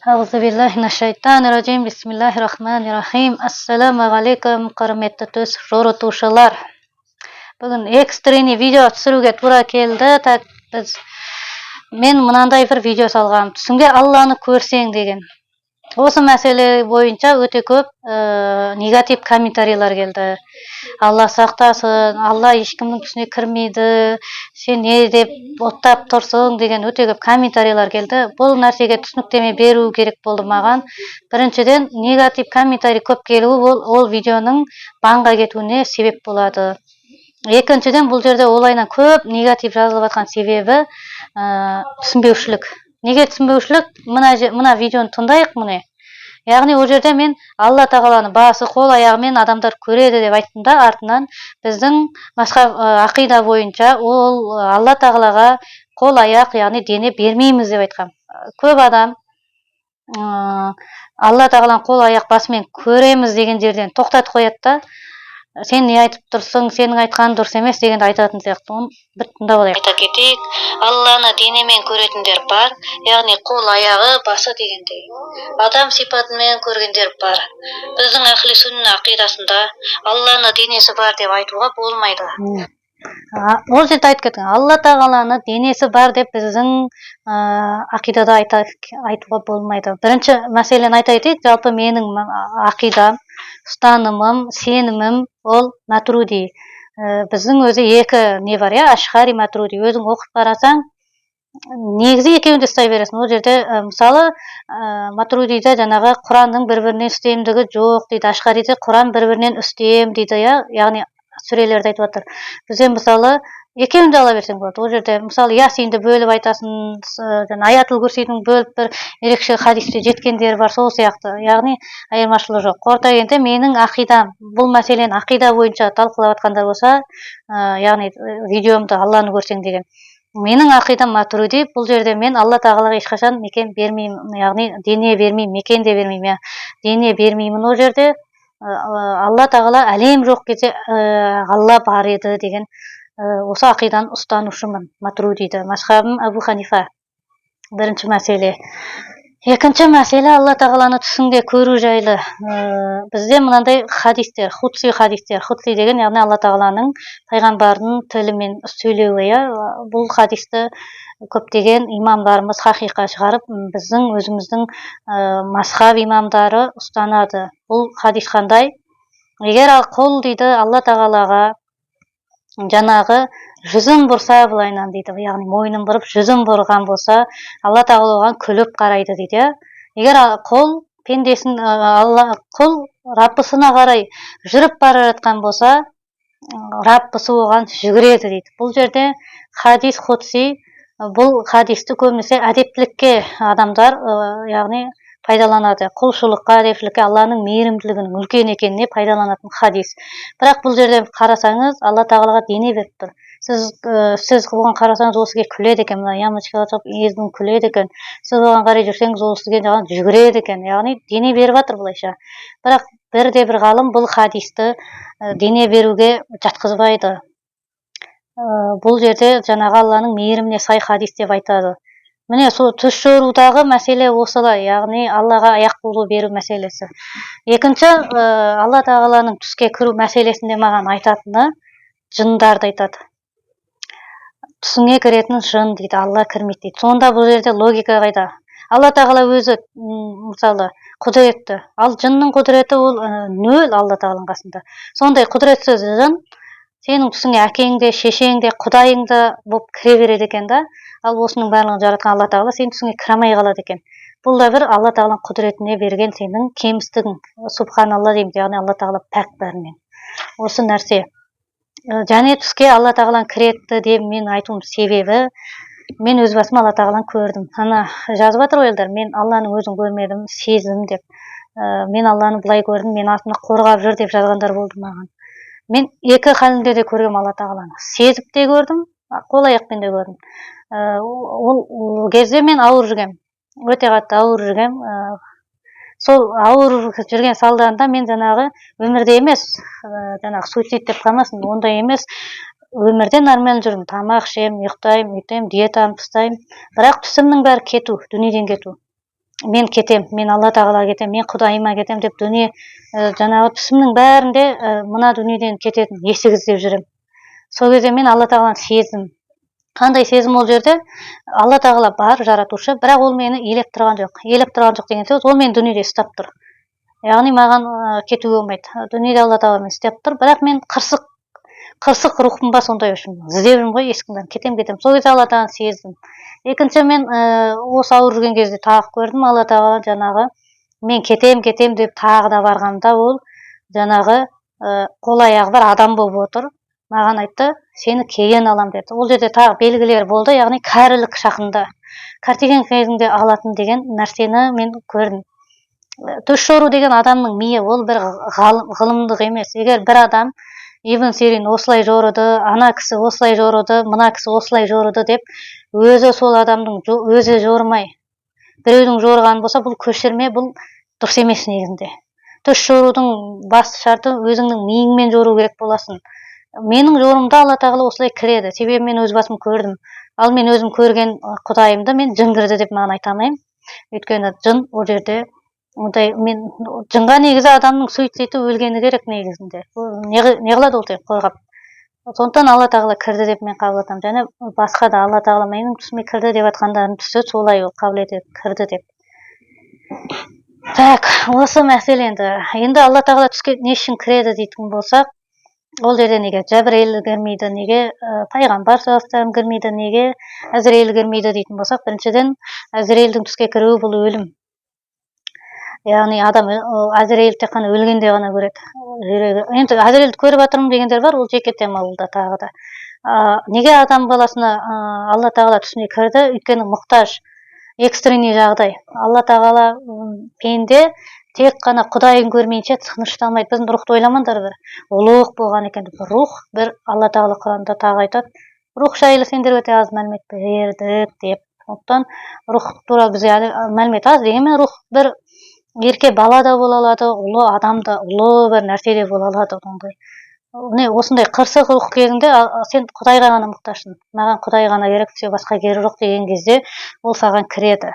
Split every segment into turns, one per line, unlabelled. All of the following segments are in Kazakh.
Аузубиллахи минаш-шайтанир-раджим. Бисмиллахир-рахманир-рахим. Ассаламу алейкум, құрметті төс жоратушылар. Бүгін экстрени видео түсіруге тура келді. Мен мынандай бір видео салғам. Түсіңде Алланы көрсең деген. Осы мәселе бойынша өте көп негатив комментарийлар келді. Алла сақтасын, Алла ешкімнің түсіне кірмейді, сен не деп оттап тұрсың деген өте көп комментарийлар келді. Бұл нәрсеге түсініктеме беру керек болды маған. Біріншіден, негатив комментарий көп келуі ол видеоның банға кетуіне себеп болады. Екіншіден, бұл жерде олайынан көп негатив жазылып жатқан себебі түсінбеушілік. Неге түсінбеушілік? Мына видеоны тыңдайық міне. Яғни ол жерде мен Алла тағаланы басы, қол аяғымен адамдар көреді деп айттым да, артынан біздің ақида бойынша ол Алла тағалаға қол аяқ, яғни дене бермейміз деп айтқам. Көп адам Алла тағаланы қол аяқ басымен көреміз деген жерден тоқтатып қояды да, сен не айтып тұрсың, сенің айтқаның дұрыс емес дегенді айтатын сияқты. Оны бір тыңдап алайық. Айта кетейік, Алланы денемен көретіндер бар, яғни қол аяғы басы дегендей. Адам сипатымен көргендер бар. Біздің ахли сунна ақидасында Алланы денесі бар деп айтуға болмайды. Ол жерде айтып кеткен, Алла тағаланы денесі бар деп біздің ақидада айтуға болмайды. Бірінші мәселені айта кетейік, жалпы менің ақидам, ұстанымым, сенімім ол матруди. Біздің өзі екі не бар, ашғари, матруди. Өзің оқып қарасаң, негізі екеуін де ұстай бересің. Ол жерде мысалы матрудиде жаңағы Құранның бір-бірінен үстемдігі жоқ дейді, ашғариде Құран бір-бірінен үстем дейді, яғни сүрелерді айтып жатыр. Бізде мысалы екеуін де ала берсең болады. Ол жерде мысалы Ясинді бөліп айтасың, Аятул Курсидің бөліп бір ерекше хадисте жеткендері бар, сол сияқты. Яғни айырмашылығы жоқ. Қорыта келгенде менің ақидам, бұл мәселені ақида бойынша талқылап жатқандар болса, яғни видеомды Алланы көрсең деген. Менің ақидам матруди. Бұл жерде мен Алла тағалаға ешқашан мекен бермеймін, яғни дене бермеймін, мекен де бермеймін. Дене бермеймін. Ол жерде Алла тағала әлем жоқ кезде Алла бар еді деген осы ақидан ұстанушымын, матрудиді. Мазхабым Абу Ханифа. Бірінші мәселе. Екінші мәселе Алла тағаланы түсіңде көру жайлы. Бізде мынандай хадистер, худси хадистер. Худси деген яғни Алла тағаланың пайғамбардың тілімен сөйлеуі. Бұл хадисті көптеген имамдарымыз хақиқа шығарып, біздің өзіміздің мазхаб имамдары ұстанады. Бұл хадис қандай? Егер қол дейді Алла тағалаға жаңағы жүзін бұрса былайынан дейді, яғни мойнын бұрып жүзін бұрған болса, Алла тағала оған күліп қарайды дейді. Егер қол пендесін, қол Раббысына қарай жүріп бара жатқан болса, Раббысы оған жүгіреді дейді. Бұл жерде хадис худси, бұл хадисті көбінесе әдептілікке адамдар, яғни пайдаланады. Құлшылыққа, әдептілікке, Алланың мейірімділігінің үлкен екеніне пайдаланатын хадис. Бірақ бұл жерде қарасаңыз, Алла тағалаға дене беріп тұр. Сіз оған қарасаңыз, ол сізге күледі екен, ямочкаға шығып ездің күледі екен. Сіз оған қарай жүрсеңіз, ол сізге жүгіреді екен. Яғни дене беріп жатыр былайша. Бірақ бірде бір ғалым бұл хадисті дене беруге жатқызбайды. Бұл жерде жаңағы Алланың мейіріміне сай хадис деп айтады. Міне сол түс жорудағы мәселе осылай, яғни Аллаға аяқ қолы беру мәселесі. Екінші, Алла тағаланың түске кіру мәселесінде маған айтатыны жындарды айтады. Түсіңе кіретін жын дейді, Алла кірмейді дейді. Сонда бұл жерде логика қайда? Алла тағала өзі мысалы құдіретті, ал жынның құдіреті ол нөл Алла тағаланың қасында. Сондай құдіретсіз жын сенің түсіңе әкеңде, шешеңде, құдайыңда болып кіре береді екен да. Ал осының барлығын жаратқан Алла тағала сенің түсіңе кірамай қалады екен. Бұл да бір Алла тағаланың құдіретіне берген сенің кемістігің. Субханалла дейміз, яғни Алла тағала пәк бәрінен. Осы нәрсе. Және түске Алла тағаланы кіреді деп мен айтуым себебі, мен өз басым Алла тағаланы көрдім. Ана жазып жатыр ойлар, мен Алланың өзін көрмедім, сездім деп. Мен Алланы былай көрдім, мен артымда қорғап жүр деп жазғандар болды маған. Мен екі халінде де көргем Алла тағаланы. Сезіп те көрдім, қол аяқпен де көрдім. Ол кезде мен ауыр жүргем, өте қатты ауыр жүргем. Сол ауыр жүрген салдарында мен жаңағы өмірде емес, жаңағы суицид деп қалмасын, ондай емес, өмірде нормально жүрмін. Тамақ ішем, ұйықтаймын, диетаны ұстаймын. Бірақ түсімнің бәрі кету, дүниеден кету. мен кетем, мен алла тағалаға кетем, мен құдайыма кетем деп дүние жаңағы түсімнің бәрінде мына дүниеден кететін есік іздеп жүрем. Сол кезде мен алла тағаланы сездім. Қандай сезім ол жерде? Алла тағала бар жаратушы, бірақ ол мені елеп тұрған жоқ. Елеп тұрған жоқ деген сөз, ол мені дүниеде ұстап тұр. Яғни маған кетуге болмайды. Дүниеде алла тағала мені ұстап тұр, бірақ мен қырсық рухым ба сондай үшін іздеп жүрмін ғой ешкімнен кетем. Сол кезде алла тағаланы сездім. Екінші мен осы ауырып жүрген кезде тағы көрдім алла тағала жаңағы мен кетем деп тағы да барғанда ол жаңағы қол аяғы бар адам болып отыр. Маған айтты, сені кейін алам деді. Ол жерде тағы белгілер болды, яғни кәрілік шақында. Кәртеген кезінде алатын деген нәрсені мен көрдім. Түс жору деген адамның миы, ол бір ғылымдық емес. Егер бір адам Ибн Сирин осылай жоруды, ана кісі осылай жоруды, мына кісі осылай жоруды деп, өзі сол адамның өзі жормай, біреудің жорғаны болса, бұл көшірме, бұл дұрыс емес негізінде. Түс жорудың басты шарты өзіңнің миыңмен жору керек боласың. Менің жорымда алла тағала осылай кіреді. Себебі мен өз басым көрдім. Ал мен өзім көрген құдайымды мен жын кірді деп маған айта алмаймын. Өйткені жын ол жерде мен жынға негізі адамның суицидті өлгені керек негізінде. Не қылады ол тек қорғап. Сондықтан алла тағала кірді деп мен қабыл етемін. Және басқа да алла тағала менің түсіме кірді деп жатқандардың түсі солай ол қабыл етеді, кірді деп. Так, осы мәселе енді алла тағала түске не үшін кіреді дейтін болсақ, ол жерде неге Жәбірейіл кірмейді, неге пайғамбар саллаллаху кірмейді, неге Әзірейіл кірмейді дейтін болсақ, біріншіден Әзірейілдің түске кіруі бұл өлім. Яғни адам Әзірейіл тек қана өлгенде ғана көреді. Енді Әзірейілді көріп жатырмын дегендер бар, ол жеке тема ол да тағы да. Неге адам баласына алла тағала түсіне кірді? Өйткені мұқтаж, экстренный жағдай. Алла тағала пенде тек қана құдайын көрмейінше тынышталмайды. Біздің рухты ойламаңдар бір. Ұлық болған екен. Рух бір Алла тағала Құранда тағы айтады. Рух жайлы сендер өте аз мәлімет бердік деп. Сондықтан рух туралы бізге мәлімет аз дегенмен рух бір ерке бала да бола алады, ұлы адам да, ұлы бір нәрсе де бола алады. Осындай қырсық рух кезінде сен Құдайға ғана мұқтажсың. Маған Құдай ғана керек, все басқа керегі жоқ деген кезде ол саған кіреді.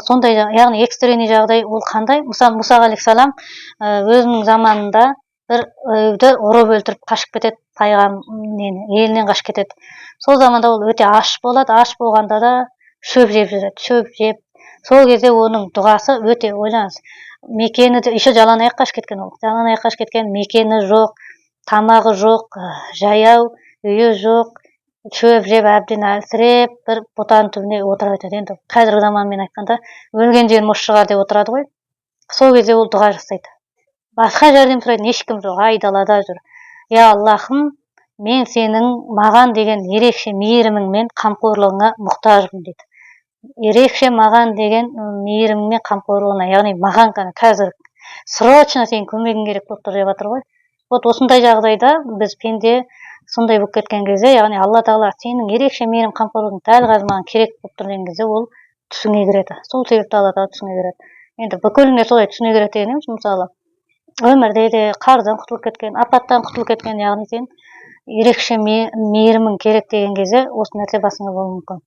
Сондай, яғни экстренный жағдай ол қандай? Мұса алейхиссалам өзінің заманында бір үйді ұрып өлтіріп қашып кетеді, елінен қашып кетеді. Сол заманда ол өте аш болады, аш болғанда да шөп жеп жүреді, шөп жеп. Сол кезде оның дұғасы өте, ойлаңыз, мекені де, еще жалаң аяқ қашып кеткен ол. Жалаң аяқ қашып кеткен, мекені жоқ, тамағы жоқ, жаяу, үйі жоқ, шөп жеп әбден әлсіреп, бір бұтаның түбіне отырып айтады. Енді қазіргі заманмен айтқанда, өлген жерім осы шығар деп отырады ғой. Сол кезде ол дұға жасайды. Басқа жәрдем сұрайтын ешкім жоқ, айдалада жүр. Я Аллахым, мен сенің маған деген ерекше мейіріміңмен, қамқорлығыңа мұқтажбын дейді. Ерекше маған деген мейіріміңмен, қамқорлығына, яғни маған қазір срочно сенің көмегің керек болып тұр деп жатыр ғой. Вот осындай жағдайда біз пенде сондай болып кеткен кезде, яғни алла тағала сенің ерекше мейірім қамқорлығың дәл қазір маған керек болып тұр деген кезде ол түсіңе кіреді. Сол себепті алла тағала түсіңе кіреді. Енді бүкіліне солай түсіңе кіреді деген емес, мысалы өмірде де қарыздан құтылып кеткен, апаттан құтылып кеткен, яғни сен ерекше мейірімің керек деген кезде осы нәрсе басыңа болуы мүмкін.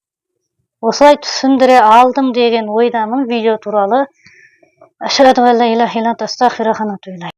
Осылай түсіндіре алдым деген ойдамын видео туралы. Ашхаду ан ла илаха илlalloh, астағфирука ва атубу илейх.